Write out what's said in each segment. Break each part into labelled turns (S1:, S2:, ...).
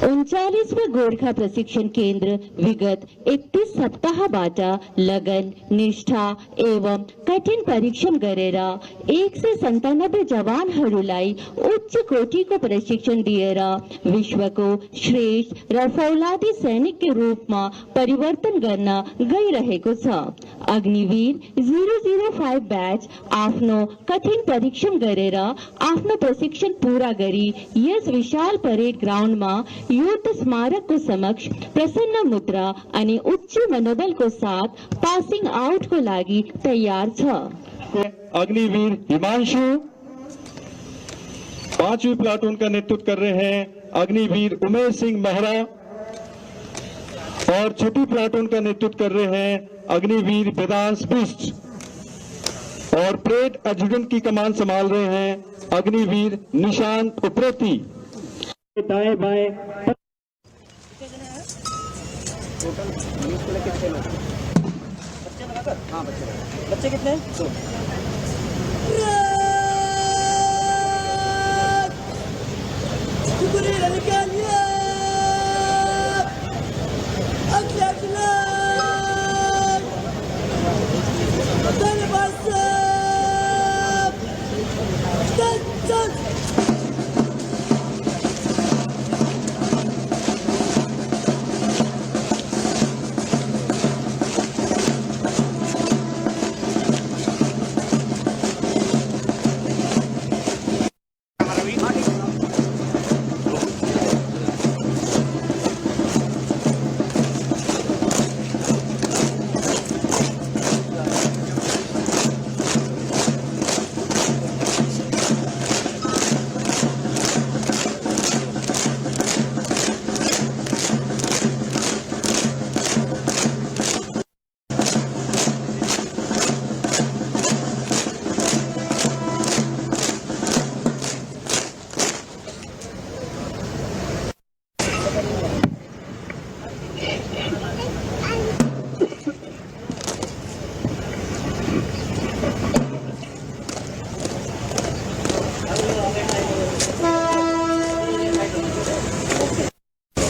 S1: 39वें गोरखा प्रशिक्षण केन्द्र विगत 31 सप्ताहबाट लगन, निष्ठा एवं कठिन परिश्रम गरेर 197 जवानहरूलाई उच्च कोटिको प्रशिक्षण दिएर विश्वको श्रेष्ठ र फौलादी सैनिकको रूपमा परिवर्तन गर्न गइरहेको छ। अग्निवीर 005 ब्याच आफ्नो कठिन परिश्रम गरेर आफ्नो प्रशिक्षण पूरा गरी यस विशाल परेड ग्राउन्डमा युद्ध स्मारकको समक्ष प्रसन्न मुद्रा अनि उच्च मनोबलको साथ पासिङ आउटको लागि तयार छ।
S2: अग्निवीर हिमांशु 5वीं प्लाटून का नेतृत्व कर रहे हैं अग्निवीर उमेश सिंह मेहरा और 6वीं प्लाटून का नेतृत्व कर रहे हैं अग्निवीर वेदांश बिष्ट और परेड एडजुटेंट की कमान संभाल रहे हैं अग्निवीर निशांत उप्रेती। दाएं बाएं
S3: बच्चे कितने? 2।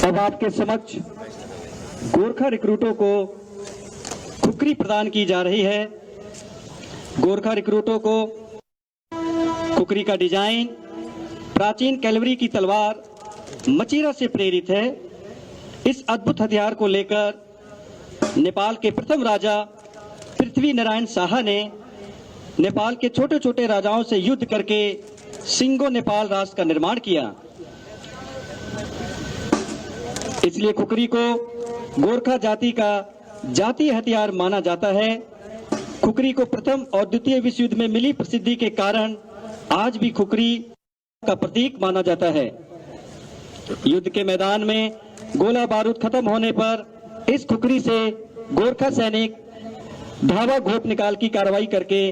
S4: अब आपके समक्ष गोरखा रिक्रूटों को खुकरी प्रदान की जा रही है। गोरखा रिक्रूटों को खुकरी का डिजाइन प्राचीन कैलवरी की तलवार मचीरा से प्रेरित है। इस अद्भुत हथियार को लेकर नेपाल के प्रथम राजा पृथ्वी नारायण शाह ने नेपाल के छोटे छोटे राजाओं से युद्ध करके सिंगो नेपाल राष्ट्र का निर्माण किया। इसलिए खुकरी को गोरखा जाति का जातीय हथियार माना जाता है। खुकरी को प्रथम और द्वितीय विश्व युद्ध में मिली प्रसिद्धि के कारण आज भी खुकरी का प्रतीक माना जाता है। युद्ध के मैदान में गोला बारूद खत्म होने पर इस खुकरी से गोरखा सैनिक धावा घोप निकाल की कार्रवाई करके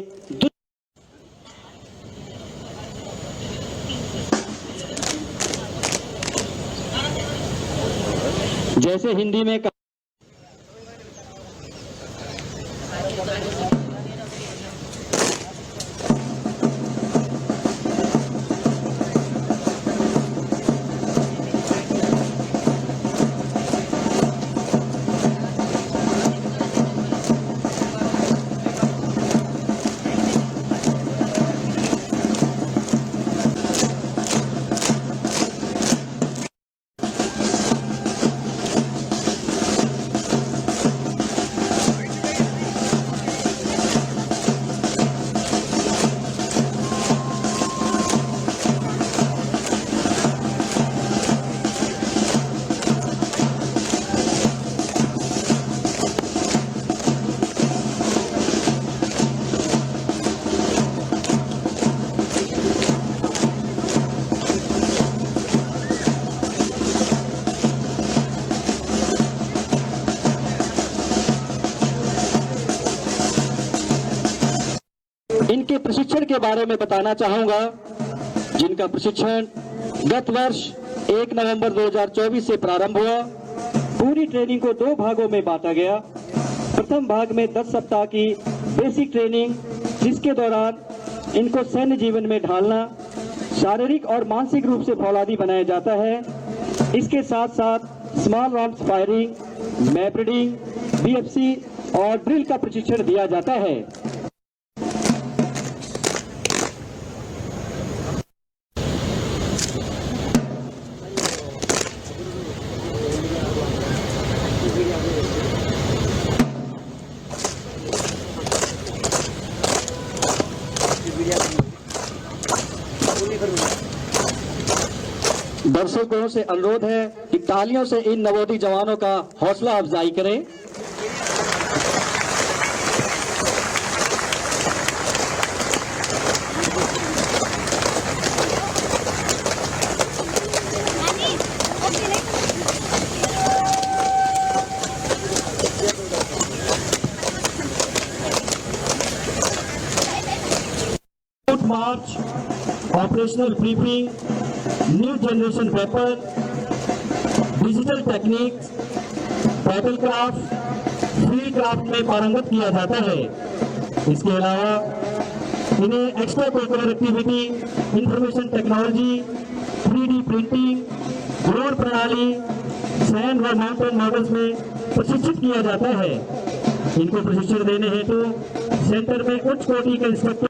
S4: जैसे हिंदी में इनके प्रशिक्षण के बारे में बताना चाहूंगा, जिनका प्रशिक्षण गत वर्ष 1 नवंबर 2024 से प्रारंभ हुआ। पूरी ट्रेनिंग को 2 भागों में बांटा गया। प्रथम भाग में 10 सप्ताह की बेसिक ट्रेनिंग, जिसके दौरान इनको सैन्य जीवन में ढालना, शारीरिक और मानसिक रूप से फौलादी बनाया जाता है। इसके साथ साथ small arms firing, map reading, BFC और ड्रिल का प्रशिक्षण दिया जाता है। दर्शकों से अनुरोध है कि तालियों से इन नवोदित जवानों का हौसला अफजाई करें। March, operational briefing, new generation weapon, digital techniques, battle craft, field craft में पारंगत किया जाता है। इसके अलावा इन्हें extra curricular activity, information technology, 3D printing, drone प्रणाली, सैंड व माउंटेन मॉडल्स में प्रशिक्षित किया जाता है। इनको प्रशिक्षण देने हेतु सेंटर में उच्च कोटि के इंस्ट्रक्टर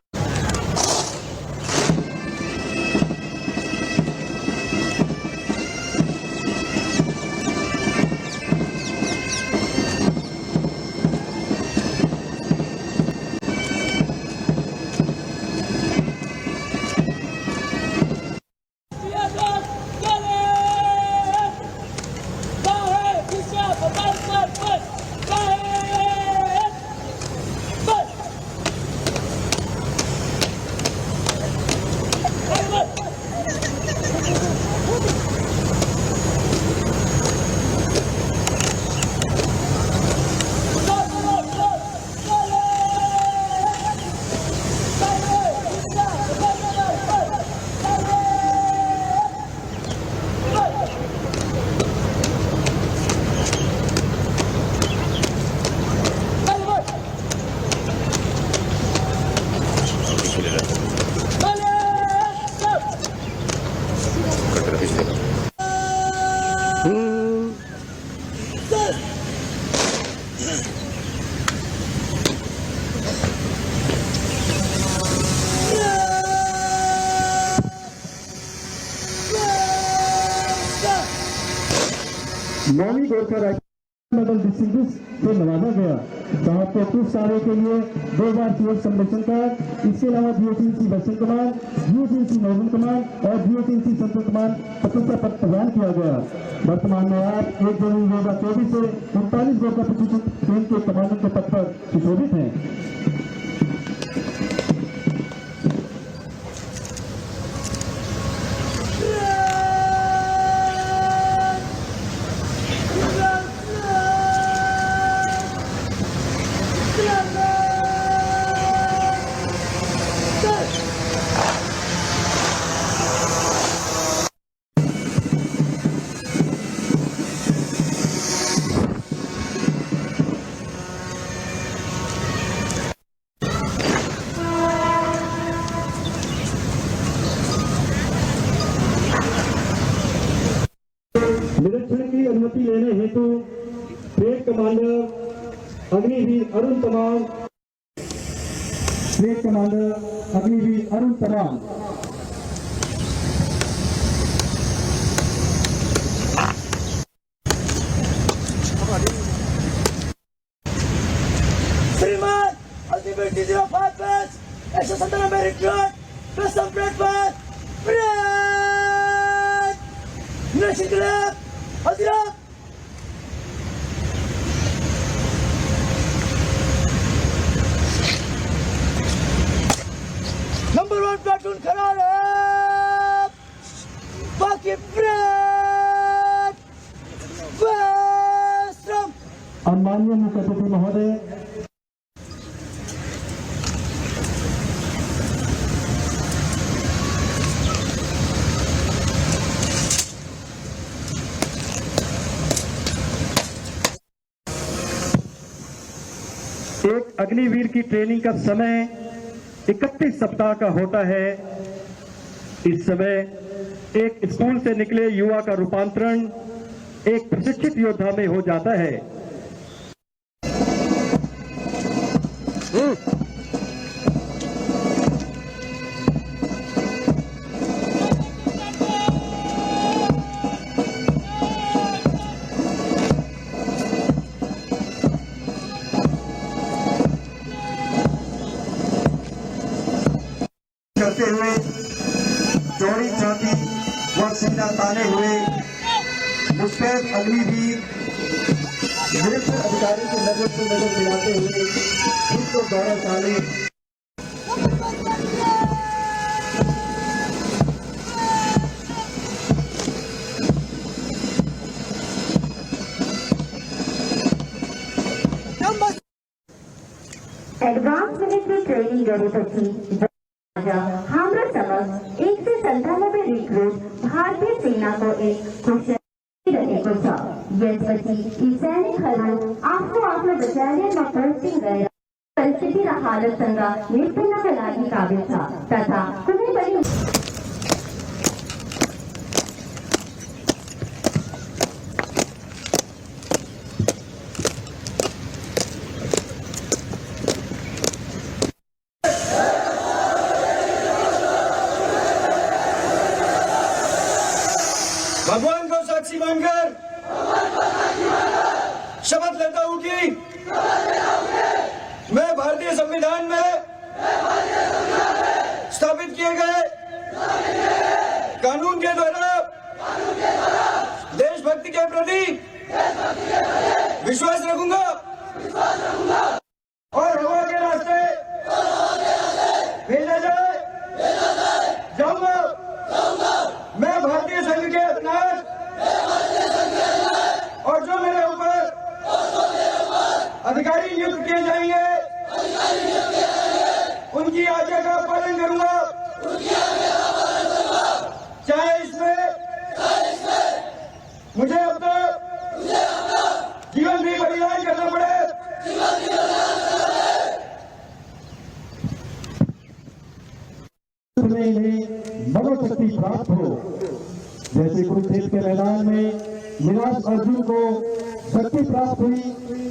S5: नौवीं गोरखा राइफल मेडल डिस्टिंग्विश से नवाजा गया। साहब को कुछ सालों के लिए 2 बार सीएस संरक्षण कार्ड, इसके अलावा जीओसीसी वेस्टर्न कमांड, जीओसीसी नॉर्दर्न कमांड और जीओसीसी सेंट्रल कमांड प्रतिष्ठा पद प्रदान किया गया। वर्तमान में आप 1 जनवरी 2024 से 39 गोरखा प्रशिक्षित ट्रेन के कमांडर के पद पर सुशोभित हैं। निरीक्षण की अनुमति लेने हेतु brigade commander Agniveer Arun Tamang, brigade commander Agniveer Arun Tamang.
S3: श्रीमान अल्टीमेट 05 बैच 117 में recruit custom platform nation club हाजिरा नंबर 1 प्लाटून खड़ा है बाकी
S5: और माननीय मुख्य अतिथि महोदय, एक अग्निवीर की ट्रेनिंग का समय 31 सप्ताह का होता है। इस समय एक स्कूल से निकले युवा का रूपांतरण एक प्रशिक्षित योद्धा में हो जाता है।
S6: करते हुए चौड़ी छाती व सीना ताने हुए मुस्तैद अग्निवीर निरीक्षण अधिकारी की नजर से नजर मिलाते हुए उनको गौरवशाली
S7: एडवांस मिलिट्री ट्रेनिंग गरेपछि हाम्रो समक्ष 197 रिक्रुट भारतीय सेनाको एक घोषणा रहेको छ। यसपछि यी सैनिकहरू आफ्नो आफ्नो बटालियनमा पोस्टिङ गरेर परिस्थिति र हालतसँग निप्टनका लागि काबिल छ तथा कुनै पनि
S3: भगवान को साक्षी मानकर शपथ लेता हूं कि मैं भारतीय संविधान में स्थापित किए गए कानून के द्वारा देशभक्ति के प्रति विश्वास रखूंगा और हवा के रास्ते भेजा जाए जाऊंगा। मैं भारतीय संघ के अधिनायक और जो मेरे ऊपर अधिकारी नियुक्त किए जाएंगे उनकी आज्ञा का पालन करूंगा, चाहे इसमें मुझे अपना जीवन भी बलिदान करना पड़े।
S5: में इन्हें मनोशक्ति प्राप्त हो, जैसे कुरुक्षेत्र के मैदान में निराश अर्जुन को शक्ति प्राप्त हुई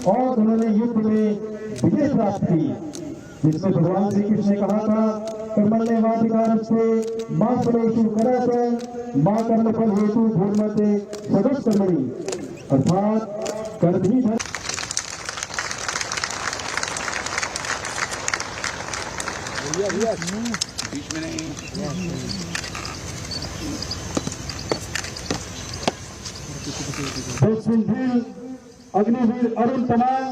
S5: और उन्होंने युद्ध में विजय प्राप्त की, जिसमें भगवान श्री कृष्ण ने कहा था कर्मण्येवाधिकारस्ते मां फलेषु कदाचन मां कर्मफल हेतु भूर्मते सदुष्कर्मणि, अर्थात कर्म ही सिंधिल अग्निवीर अरुण तमाम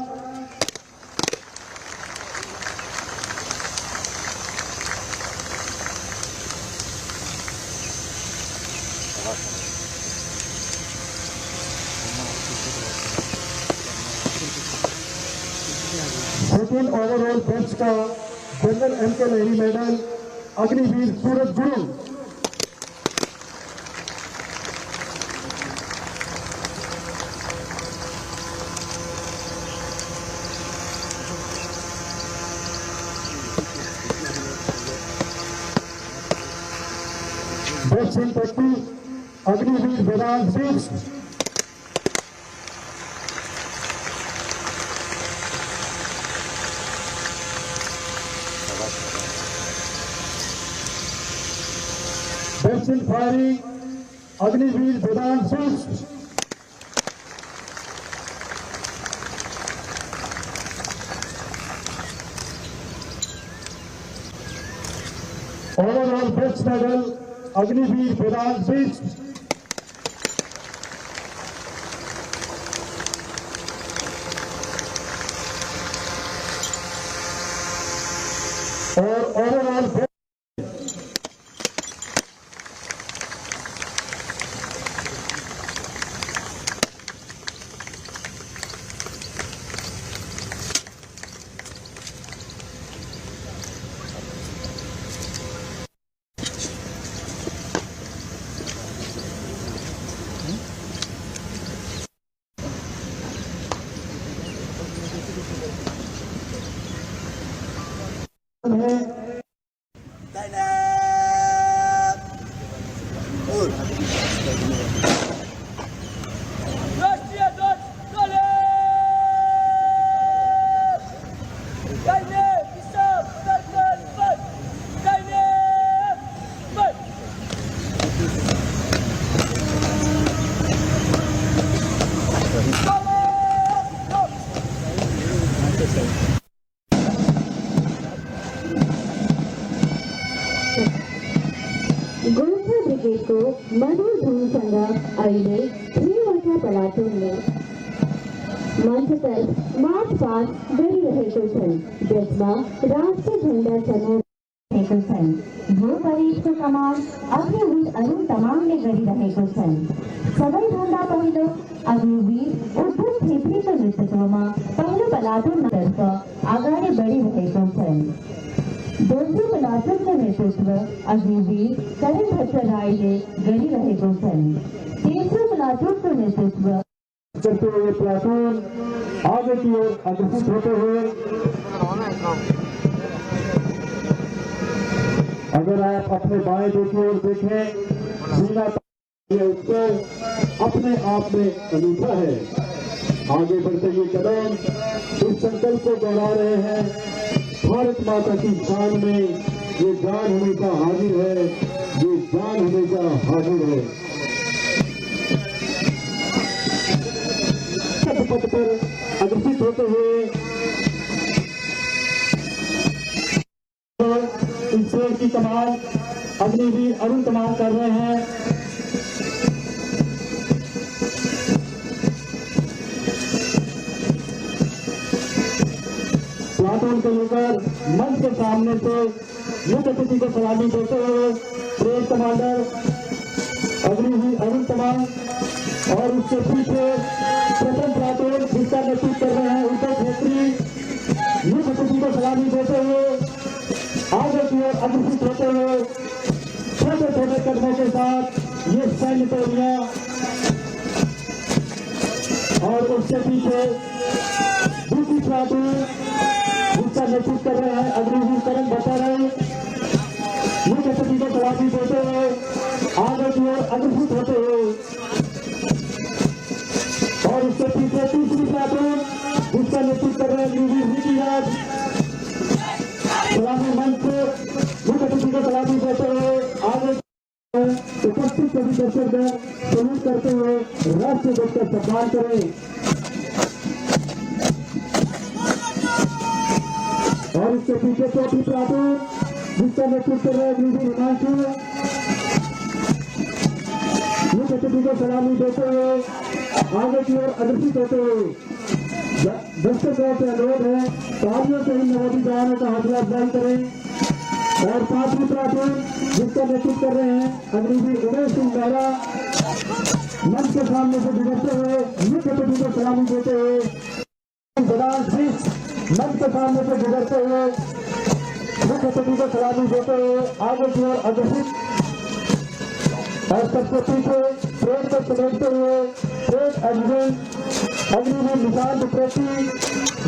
S5: सेकेंड ओवरऑल बेस्ट का general MK. Lahiri medal Agniveer Suraj Guru. Best in practice Agniveer Vedanta Singh. Best in firing Agniveer Vedanta Singh. Overall best medal Agniveer वेदांत सिंह। और ओवरऑल
S7: प्लाटून में मंच पर मार्च पास्ट गई रहेको छन् जसमा राष्ट्रिय झण्डा चलाइरहेको छन्। यो परेडको कमान अग्निवीर अरुण तमाङले गरिरहेको छन्। सबैभन्दा पहिलो अग्निवीर उद्धव छेत्रीको नेतृत्वमा पहिलो प्लाटुनतर्फ अगाडि बढिरहेको छन्। दोस्रो प्लाटुनको नेतृत्व अग्निवीर करण भट्टराईले गरिरहेको छन्। तेस्रो प्लाटुनको नेतृत्व
S5: चलते हुए प्लाटून आगे की ओर अग्रसित होते हुए, अगर आप अपने बाएं की ओर देखें, सीना ये उत्सव अपने आप में अनूठा है। आगे बढ़ते ये कदम इस संकल्प को दोहरा रहे हैं, भारत माता की शान में ये जान हमेशा हाजिर है, ये जान हमेशा हाजिर है। पथ पर अग्रसित होते हुए इस ट्रेन की कमान अग्निवीर अरुण तमाङ कर रहे हैं। प्लाटून के लेकर मंच के सामने से मुख्य अतिथि को सलामी देते हुए ट्रेन कमांडर अग्निवीर अरुण तमाङ और उसके पीछे प्रथम प्लाटून जिसका नेतृत्व कर रहे हैं उद्धव छेत्री मुख्य अतिथि को सलामी देते हुए आगे की ओर अग्रसित होते हुए छोटे छोटे कदमों के साथ ये सैन्य टोलियां और उसके पीछे दूसरी प्लाटून जिसका नेतृत्व कर रहे हैं अग्निवीर करण भट्टराई मुख्य अतिथि को सलामी देते हुए आगे की ओर अग्रसित होते हुए और उसके पीछे तीसरी प्लाटून जिसका नेतृत्व कर रहे हैं अग्निवीर विकी राज सलामी मंच मुख्य अतिथि को सलामी देते हुए आगे उपस्थित सभी दर्शकगण सलूट करते हुए राष्ट्रीय ध्वज का सम्मान करें और उसके पीछे चौथी प्लाटून जिसका नेतृत्व कर रहे हैं अग्निवीर हिमांशु मुख्य अतिथि को सलामी देते हुए आगे की ओर अग्रसित होते हुए दर्शकों से अनुरोध है तालियों से ही नवोदित जवानों का हौसला अफजाई करें। और पांचवी प्लाटून जिसका नेतृत्व कर रहे हैं अग्निवीर उमेश सिंह मेहरा मंच के सामने से गुजरते हुए मुख्य अतिथि को सलामी देते हुए मंच के सामने से गुजरते हुए मुख्य अतिथि को सलामी देते हुए आगे की ओर अग्रसित और सबसे पीछे ट्रेन को समेटते हुए ट्रेन अग्निवीर निशांत उप्रेती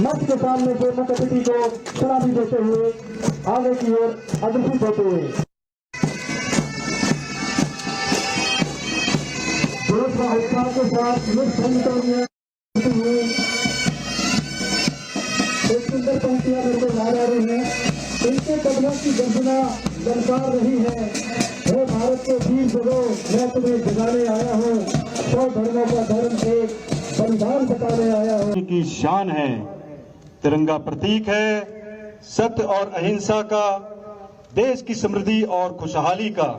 S5: मंच के सामने से मुख्य अतिथि को सलामी देते हुए आगे की ओर अग्रसित होते हुए देश का उत्साह के साथ एक सुंदर पंक्तियां मेरे को याद आ रही है। इनके कदमों की गर्जना ललकार रही है, हे भारत के वीर जगो मैं तुम्हें जगाने आया हूँ, 100 धर्मों का धर्म एक बलिदान बताने आया हूँ।
S4: की शान है, तिरंगा प्रतीक है सत्य और अहिंसा का, देश की समृद्धि और खुशहाली का।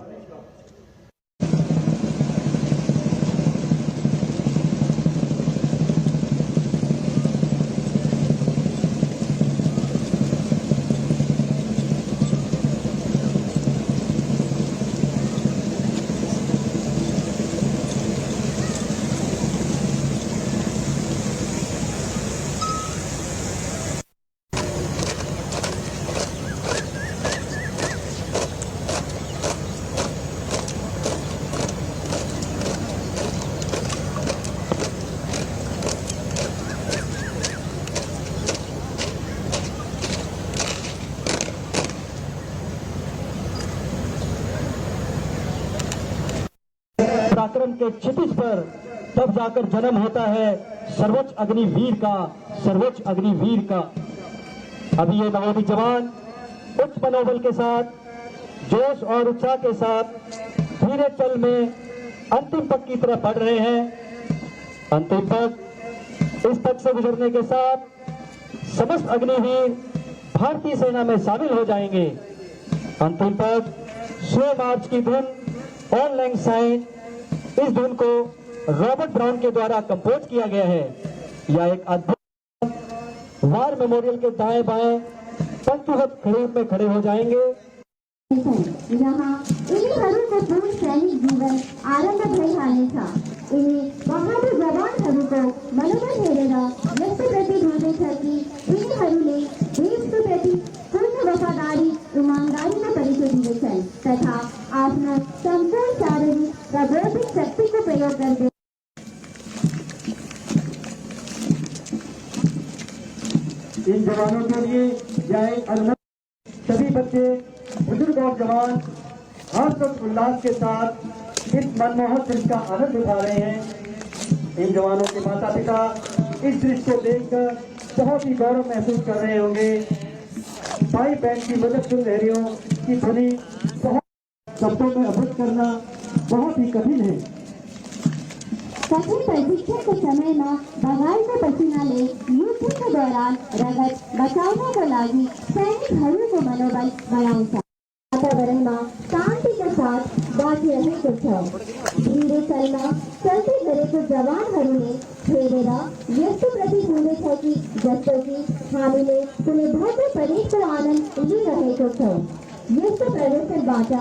S5: पराक्रम के क्षितिज पर तब जाकर जन्म होता है सर्वोच्च अग्निवीर का, सर्वोच्च अग्निवीर का। अभी ये नवोदित जवान उच्च मनोबल के साथ, जोश और उत्साह के साथ धीरे चल में अंतिम पग की तरफ बढ़ रहे हैं। अंतिम पग, इस पग से गुजरने के साथ समस्त अग्निवीर भारतीय सेना में शामिल हो जाएंगे। अंतिम पग स्लो मार्च की धुन, ऑनलाइन साइन, इस धुन को रॉबर्ट ब्राउन के द्वारा कंपोज किया गया है। यह एक अद्भुत वार मेमोरियल के दाएं बाएं पंक्तिबद्ध खड़ीब में खड़े हो जाएंगे।
S7: यहाँ इन्हीं को पूर्ण सैनिक जीवन आरंभ भइहाल्ने छ। यिनी बहादुर जवानहरू को मनोबल हेरेर यस्तो प्रतीत हुँदैछ कि यिनीहरूले देशको प्रति पूर्ण वफादारी इमानदारीमा परिचय दिँदैछन् तथा आफ्नो सम्पूर्ण शारीरिक र बौद्धिक शक्तिको प्रयोग गर्दै
S5: इन जवानों के लिए यह एक अनमोल, सभी बच्चे बुजुर्ग और जवान हर्ष और उल्लास के साथ इस मनमोहक दृश्य का आनंद उठा रहे हैं। इन जवानों के माता पिता इस दृश्य को देखकर बहुत ही गौरव महसूस कर रहे होंगे। भाई बहन की मदद सुन लहरियों की ध्वनि बहुत शब्दों में अभिव्यक्त करना बहुत ही कठिन है।
S7: कठिन प्रशिक्षण के समय में बगालको पसीनाले युद्धको दौरान रगत बचाउनको लागि सैनिकहरूको मनोबल बढाउँछ। वातावरणमा शान्तिका साथ बाँचिरहेको छ। ढिँडो चल्न चल्ती गरेको जवानहरूले हेरेर यस्तो प्रतीत हुँदैछ कि जस्तो कि हामीले कुनै भव्य परेडको आनन्द लिइरहेको छौँ। यस्तो प्रदर्शनबाट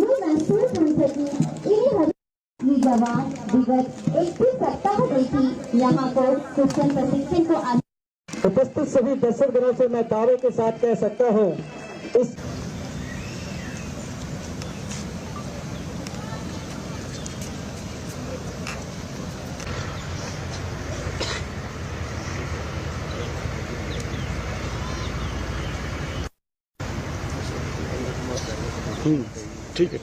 S7: यो महसुस हुन्छ कि यिनीहरू ये जवान विगत 21 सप्ताहदेखि यहाँको शिक्षण प्रशिक्षण को
S5: उपस्थित सभी दर्शकगणों से मैं दावे के साथ कह सकता हूँ इस
S2: ठीक है।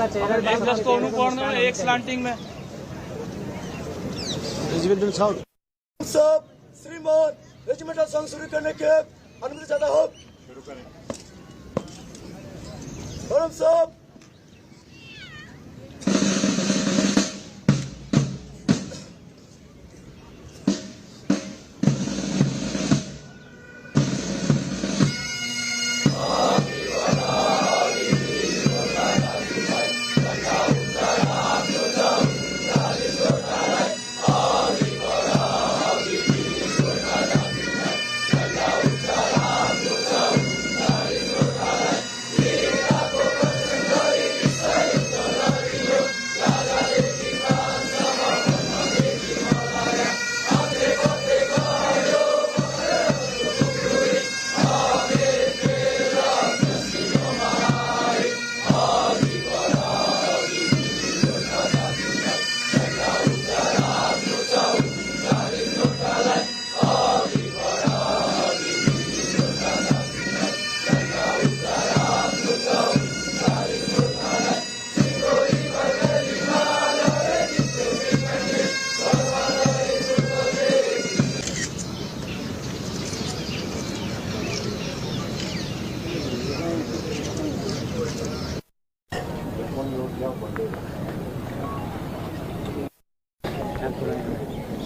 S8: एक जस्ट को अनुकोण में एक स्लांटिंग में
S3: सब श्रीमान रेजिमेंटल सॉन्ग शुरू करने के अनुमति चाहता हूँ। शुरू करें सब।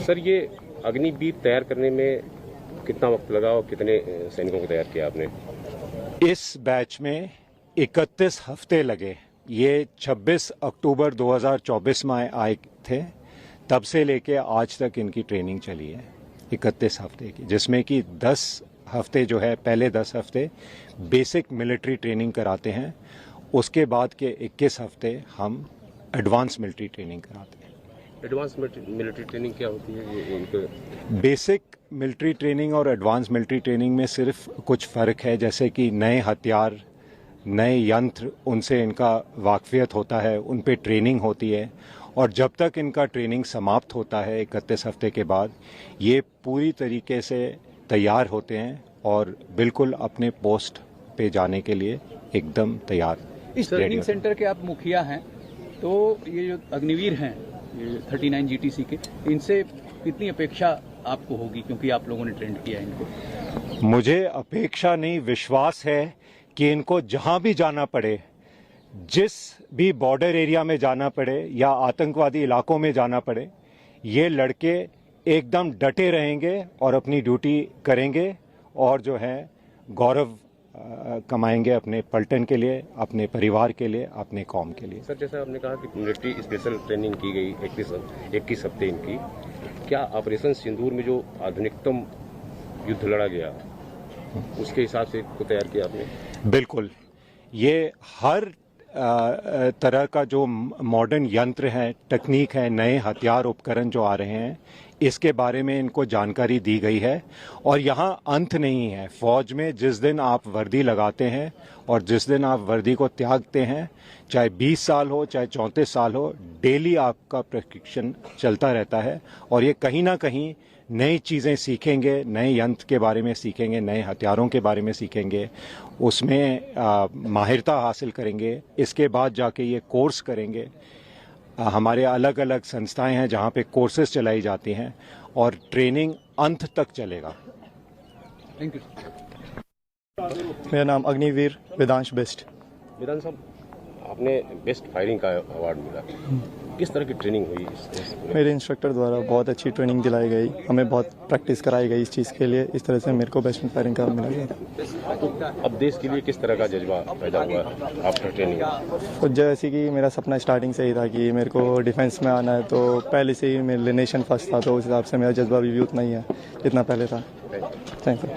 S9: सर, ये अग्निवीर तैयार करने में कितना वक्त लगा और कितने सैनिकों को तैयार किया आपने?
S10: इस बैच में 31 हफ्ते लगे। ये 26 अक्टूबर 2024 में आए थे, तब से लेके आज तक इनकी ट्रेनिंग चली है 31 हफ्ते की, जिसमें कि 10 हफ्ते जो है, पहले 10 हफ्ते बेसिक मिलिट्री ट्रेनिंग कराते हैं, उसके बाद के 21 हफ्ते हम एडवांस मिलिट्री ट्रेनिंग कराते हैं।
S9: एडवांस मिलिट्री ट्रेनिंग क्या होती है? ये इनके
S10: बेसिक मिलिट्री ट्रेनिंग और एडवांस मिलिट्री ट्रेनिंग में सिर्फ कुछ फ़र्क है, जैसे कि नए हथियार, नए यंत्र, उनसे इनका वाकफियत होता है, उन पे ट्रेनिंग होती है, और जब तक इनका ट्रेनिंग समाप्त होता है 31 हफ्ते के बाद, ये पूरी तरीके से तैयार होते हैं और बिल्कुल अपने पोस्ट पे जाने के लिए एकदम तैयार।
S8: इस ट्रेनिंग सेंटर के आप मुखिया हैं, तो ये जो अग्निवीर हैं, ये 39 GTC के, इनसे कितनी अपेक्षा आपको होगी, क्योंकि आप लोगों ने ट्रेंड किया है इनको?
S10: मुझे अपेक्षा नहीं, विश्वास है कि इनको जहां भी जाना पड़े, जिस भी बॉर्डर एरिया में जाना पड़े या आतंकवादी इलाकों में जाना पड़े, ये लड़के एकदम डटे रहेंगे और अपनी ड्यूटी करेंगे और जो है गौरव कमाएंगे अपने पलटन के लिए, अपने परिवार के लिए, अपने कौम के लिए।
S9: सर, जैसा आपने कहा कि मिलिट्री स्पेशल ट्रेनिंग की गई 21 हफ्ते इनकी, क्या ऑपरेशन सिंदूर में जो आधुनिकतम युद्ध लड़ा गया उसके हिसाब से को तैयार किया आपने?
S10: बिल्कुल, ये हर तरह का जो मॉडर्न यंत्र है, तकनीक है, नए हथियार उपकरण जो आ रहे हैं, इसके बारे में इनको जानकारी दी गई है। और यहाँ अंत नहीं है। फौज में जिस दिन आप वर्दी लगाते हैं और जिस दिन आप वर्दी को त्यागते हैं, चाहे 20 साल हो चाहे 34 साल हो, डेली आपका प्रशिक्षण चलता रहता है और ये कहीं ना कहीं नई चीज़ें सीखेंगे, नए यंत्र के बारे में सीखेंगे, नए हथियारों के बारे में सीखेंगे, उसमें माहिरता हासिल करेंगे। इसके बाद जाके ये कोर्स करेंगे। हमारे अलग अलग संस्थाएं हैं जहां पे कोर्सेज चलाई जाती हैं और ट्रेनिंग अंत तक चलेगा।
S8: Thank you.
S11: मेरा नाम अग्निवीर वेदांश बेस्ट।
S9: वेदांश साहब, आपने बेस्ट फायरिंग का अवार्ड मिला, किस तरह की ट्रेनिंग हुई?
S11: मेरे इंस्ट्रक्टर द्वारा बहुत अच्छी ट्रेनिंग दिलाई गई, हमें बहुत प्रैक्टिस कराई गई इस चीज़ के लिए, इस तरह से मेरे को बेस्ट फायरिंग का मिला गया।
S9: अब देश के लिए किस तरह का जज्बा पैदा हुआ आफ्टर ट्रेनिंग?
S11: तो जैसे कि मेरा सपना स्टार्टिंग से ही था कि मेरे को डिफेंस में आना है, तो पहले से ही मेरे नेशन फर्स्ट था, तो उस हिसाब से मेरा जज्बा भी उतना ही है जितना पहले था। Thank you.